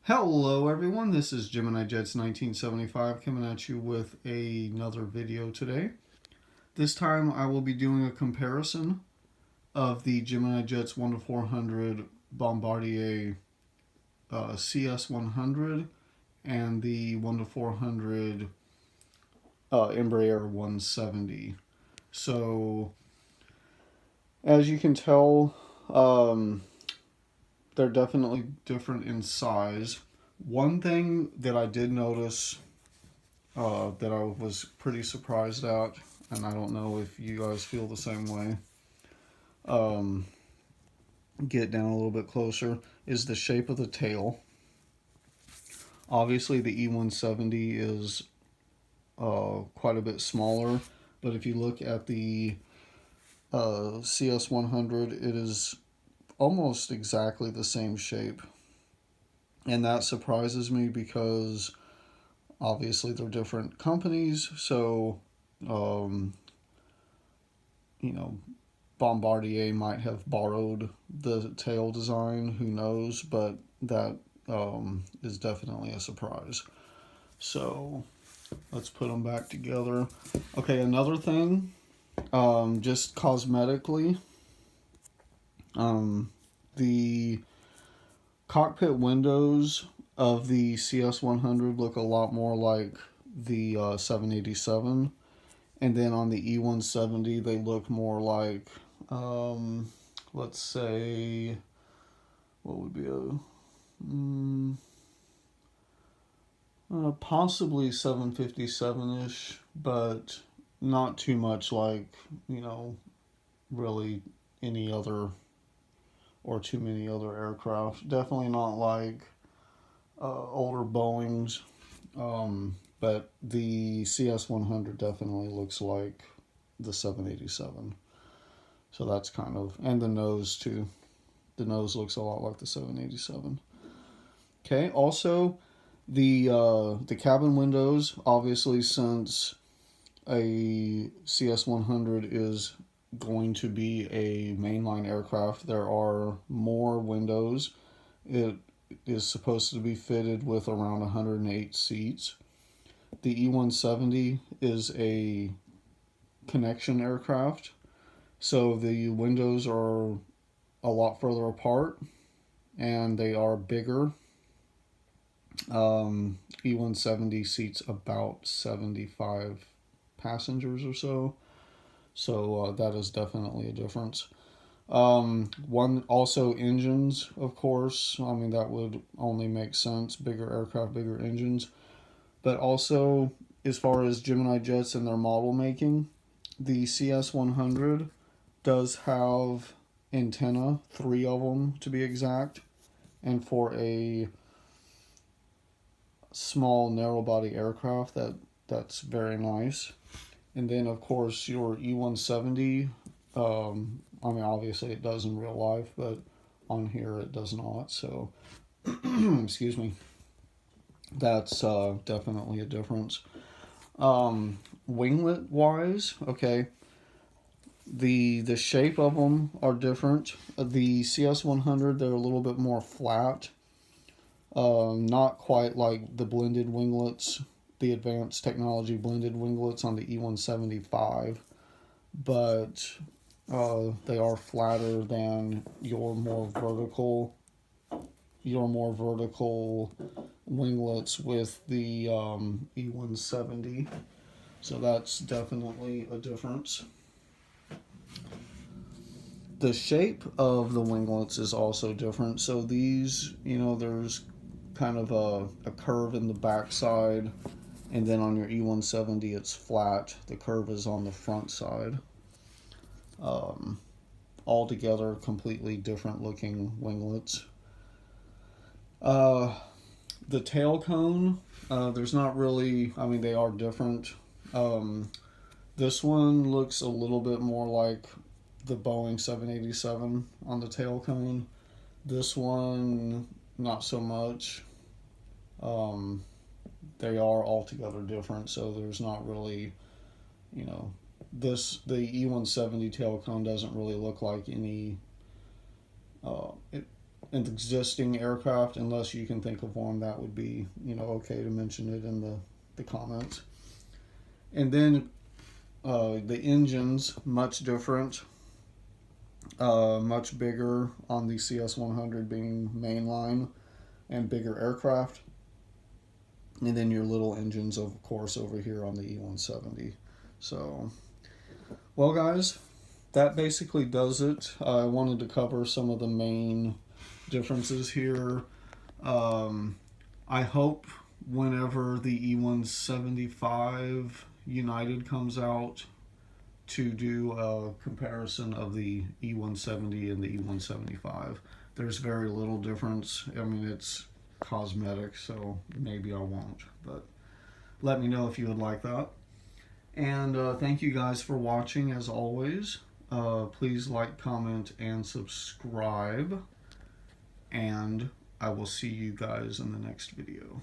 Hello everyone, this is Gemini Jets 1975 coming at you with another video today. This time I will be doing a comparison of the Gemini Jets 1 to 400 Bombardier CS100 and the 1 to 400 Embraer 170. So as you can tell, they're definitely different in size. One thing that I did notice that I was pretty surprised at, and I don't know if you guys feel the same way, get down a little bit closer, is the shape of the tail. Obviously the E170 is quite a bit smaller, but if you look at the CS100, it is almost exactly the same shape, and that surprises me because obviously they're different companies. So Bombardier might have borrowed the tail design, who knows, but that is definitely a surprise. So let's put them back together. Okay, another thing, just cosmetically, the cockpit windows of the CS100 look a lot more like the 787, and then on the E170 they look more like, let's say, what would be possibly 757-ish, but not too much like, really any other or too many other aircraft. Definitely not like older Boeings, but the CS100 definitely looks like the 787. So that's kind of, and the nose too. The nose looks a lot like the 787. Okay, also the cabin windows, obviously, since a CS100 is going to be a mainline aircraft, there are more windows. It is supposed to be fitted with around 108 seats. The E170 is a connection aircraft, so the windows are a lot further apart and they are bigger. E170 seats about 75 passengers or so. So that is definitely a difference. One, also engines, of course. I mean, that would only make sense. Bigger aircraft, bigger engines. But also, as far as Gemini jets and their model making, the CS100 does have antenna, 3 of them to be exact. And for a small narrow body aircraft, that's very nice. And then, of course, your E170, I mean, obviously it does in real life, but on here it does not. So, excuse me, that's definitely a difference. Winglet wise, okay, the shape of them are different. The CS100, they're a little bit more flat. Not quite like the blended winglets, the advanced technology blended winglets on the E175, but they are flatter than your more vertical winglets with the E170. So that's definitely a difference. The shape of the winglets is also different. So these, there's kind of a curve in the backside, and then on your E170 it's flat. The curve is on the front side. Altogether completely different looking winglets. The tail cone, there's not really, I mean, they are different. This one looks a little bit more like the Boeing 787 on the tail cone. This one, not so much. They are altogether different, so there's not really, the E170 tail cone doesn't really look like any, an existing aircraft, unless you can think of one that would be, okay to mention it in the comments. And then the engines, much different, much bigger on the CS100 being mainline and bigger aircraft. And then your little engines, of course, over here on the E170. So, well, guys, that basically does it. I wanted to cover some of the main differences here. I hope whenever the E175 United comes out to do a comparison of the E170 and the E175. There's very little difference. I mean, it's cosmetic, so maybe I won't. But let me know if you would like that. And thank you guys for watching, as always. Please like, comment, and subscribe. And I will see you guys in the next video.